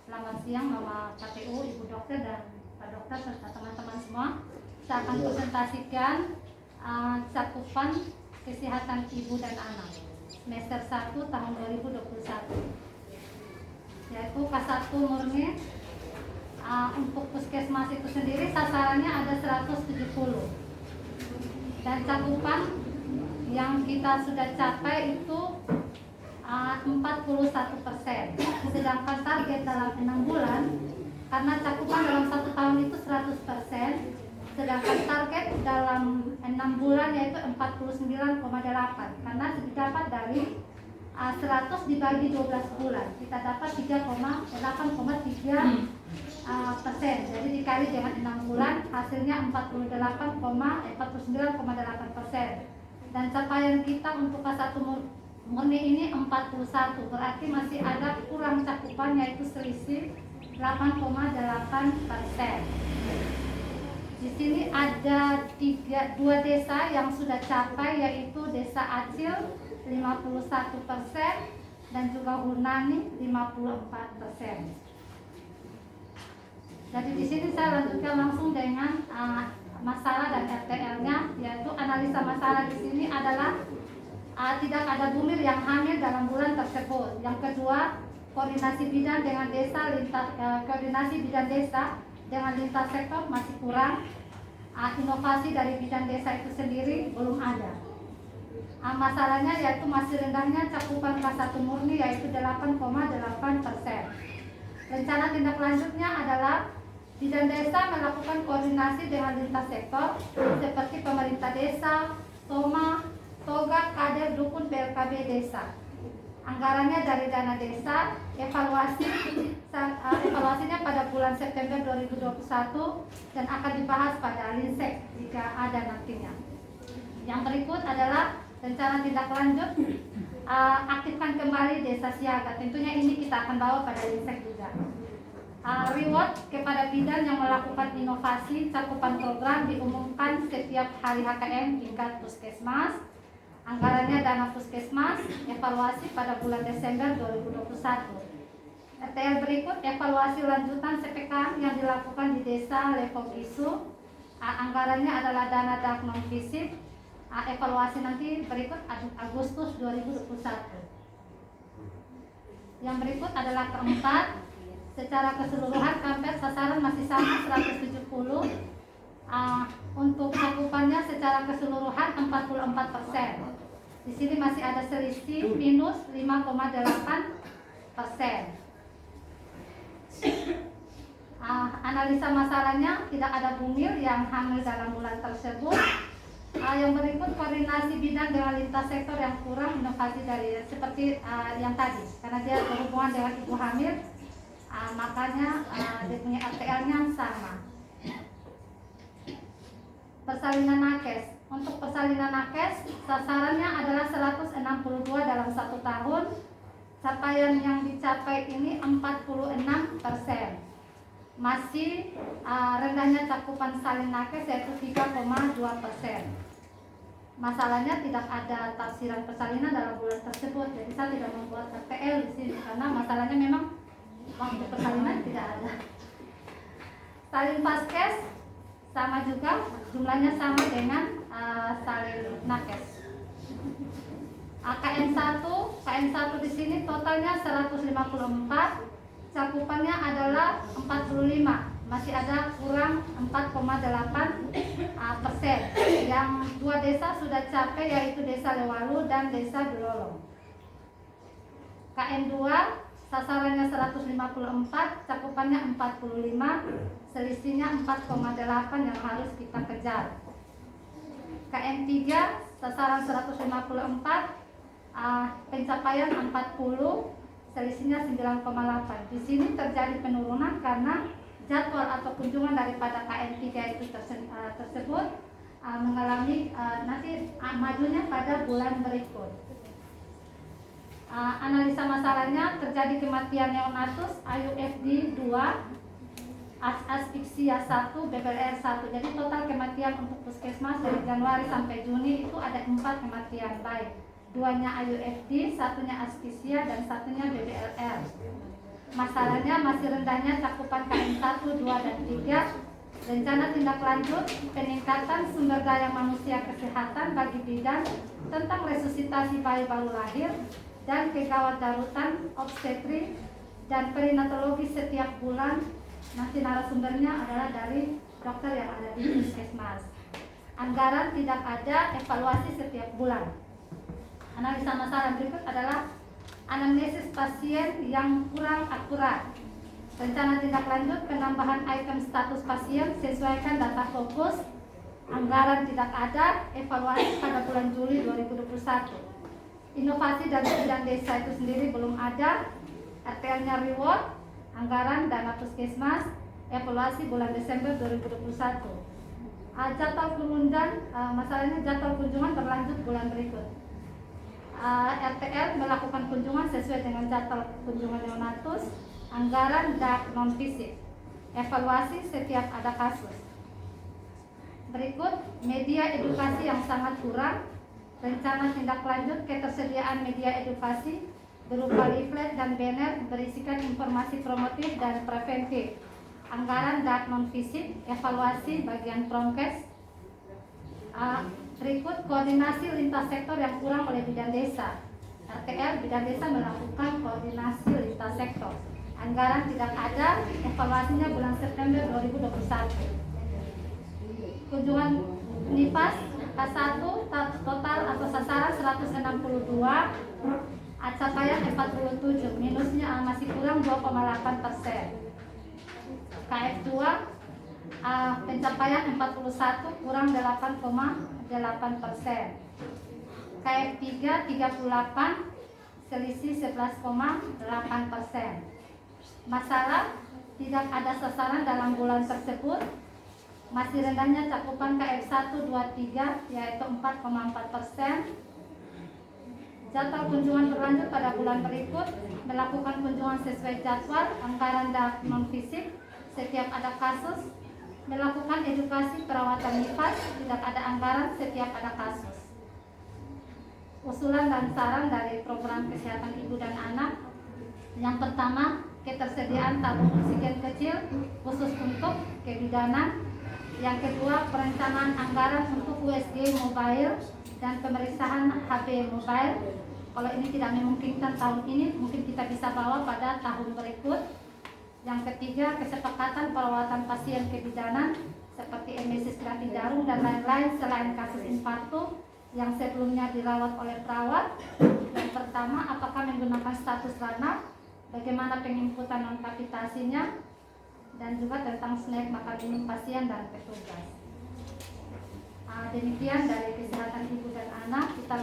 Selamat siang Mama KPU, Ibu Dokter dan Pak Dokter serta teman-teman semua. Saya akan presentasikan cakupan kesehatan ibu dan anak semester 1 tahun 2021, yaitu K1 murni. Untuk puskesmas itu sendiri sasarannya ada 170 dan cakupan yang kita sudah capai itu 41%, sedangkan target dalam 6 bulan karena cakupan dalam 1 tahun itu 100%, sedangkan target dalam 6 bulan yaitu 49,8, karena didapat dari 100 dibagi 12 bulan kita dapat 8,3%, jadi dikali dengan 6 bulan hasilnya 49,8%, dan capaian kita untuk K1 murni ini 41, berarti masih ada kurang cakupan yaitu selisih 8,8%. Di sini ada dua desa yang sudah capai, yaitu Desa Acil 51% dan juga Hunani 54%. Jadi di sini saya lanjutkan langsung dengan masalah dan RTL-nya, yaitu analisa masalah di sini adalah tidak ada bumil yang hamil dalam bulan tersebut. Yang kedua, koordinasi bidang dengan desa dengan lintas sektor masih kurang. Inovasi dari bidang desa itu sendiri belum ada. Masalahnya yaitu masih rendahnya cakupan K1 murni yaitu 8,8%. Rencana tindak lanjutnya adalah bidang desa melakukan koordinasi dengan lintas sektor seperti pemerintah desa, Soma, Toga, Kader, Dukun, PLKB desa. Anggarannya dari dana desa, evaluasinya pada bulan September 2021 dan akan dibahas pada Linsek jika ada nantinya. Yang berikut adalah rencana tindak lanjut, aktifkan kembali desa siaga. Tentunya ini kita akan bawa pada Linsek juga. Reward kepada bidan yang melakukan inovasi, cakupan program diumumkan setiap hari HKM tingkat puskesmas. Anggarannya dana puskesmas, evaluasi pada bulan Desember 2021. RTL berikut, evaluasi lanjutan CPK yang dilakukan di desa Levo Gisu. Anggarannya adalah dana dak non fisik. Evaluasi nanti berikut Agustus 2021. Yang berikut adalah keempat, secara keseluruhan kampret sasaran masih sama 170. Untuk cakupannya secara keseluruhan 44%. Di sini masih ada selisih minus 5,8%. Analisa masalahnya tidak ada bumil yang hamil dalam bulan tersebut. Yang berikut koordinasi bidang dengan lintas sektor yang kurang, inovasi dari seperti yang tadi, karena dia berhubungan dengan ibu hamil, makanya dia punya RTL-nya sama. Persalinan nakes. Untuk persalinan nakes, sasarannya adalah 162 dalam 1 tahun. Capaian yang dicapai ini 46%. Masih rendahnya cakupan salin nakes yaitu 3,2%. Masalahnya tidak ada tafsiran persalinan dalam bulan tersebut. Jadi saya tidak membuat RTL di sini karena masalahnya memang waktu persalinan tidak ada. Salin paskes sama juga, jumlahnya sama dengan salin nakes. KN1 di sini totalnya 154, cakupannya adalah 45, masih ada kurang 4,8%. Yang dua desa sudah capai yaitu Desa Lewalu dan Desa Belolong. KN2 sasarannya 154, cakupannya 45, selisihnya 4,8 yang harus kita kejar. KN3 sasaran 154, pencapaian 40, selisihnya 9,8. Di sini terjadi penurunan karena jadwal atau kunjungan daripada KN3 itu tersebut mengalami nanti majunya pada bulan berikut. Analisa masalahnya, terjadi kematian neonatus, AUFD 2, asfiksia 1, BBLR 1. Jadi total kematian untuk puskesmas dari Januari sampai Juni itu ada 4 kematian, baik 2-nya AUFD, 1-nya asfiksia dan 1-nya BBLR. Masalahnya masih rendahnya cakupan KM 1, 2, dan 3. Rencana tindak lanjut peningkatan sumber daya manusia kesehatan bagi bidan tentang resusitasi bayi baru lahir dan kegawat darutan obstetri dan perinatologi setiap bulan. Nanti narasumbernya adalah dari dokter yang ada di puskesmas. Anggaran tidak ada, evaluasi setiap bulan. Analisa masalah berikut adalah anamnesis pasien yang kurang akurat. Rencana tindak lanjut penambahan item status pasien sesuaikan data fokus. Anggaran tidak ada, evaluasi pada bulan Juli 2021. Inovasi dari bidang desa itu sendiri belum ada. RTL-nya reward, anggaran dana puskesmas, evaluasi bulan Desember 2021. Jadwal kunjungan, masalahnya jadwal kunjungan berlanjut bulan berikut. RTL melakukan kunjungan sesuai dengan jadwal kunjungan neonatus. Anggaran dan non fisik, evaluasi setiap ada kasus. Berikut media edukasi yang sangat kurang. Rencana tindak lanjut ketersediaan media edukasi berupa leaflet dan banner berisikan informasi promotif dan preventif. Anggaran dan non fisik, evaluasi bagian promkes. Berikut koordinasi lintas sektor yang kurang oleh bidan desa. RTL bidan desa melakukan koordinasi lintas sektor. Anggaran tidak ada, evaluasinya bulan September 2021. Kunjungan NIPAS K1 total atau sasaran 162, capaian 47, minusnya masih kurang 2,8%. KF2 pencapaian 41, kurang 8,8%. KF3 38, selisih 11,8%. Masalah tidak ada sasaran dalam bulan tersebut. Masih rendahnya cakupan KF1, 2, 3 yaitu 4,4%. Jadwal kunjungan berlanjut pada bulan berikut. Melakukan kunjungan sesuai jadwal. Anggaran dan non fisik setiap ada kasus. Melakukan edukasi perawatan NIPAS, tidak ada anggaran setiap ada kasus. Usulan dan saran dari program kesehatan ibu dan anak. Yang pertama, ketersediaan tabung oksigen kecil khusus untuk kebidanan. Yang kedua, perencanaan anggaran untuk USG mobile dan pemeriksaan HB mobile. Kalau ini tidak memungkinkan tahun ini, mungkin kita bisa bawa pada tahun berikut. Yang ketiga, kesepakatan perawatan pasien kebidanan seperti emesis gratis jarum dan lain-lain selain kasus infartu yang sebelumnya dirawat oleh perawat. Yang pertama, apakah menggunakan status ranah, bagaimana penginputan non kapitasinya, dan juga tentang snack makan minum pasien dan petugas. Demikian dari kesehatan ibu dan anak. Kita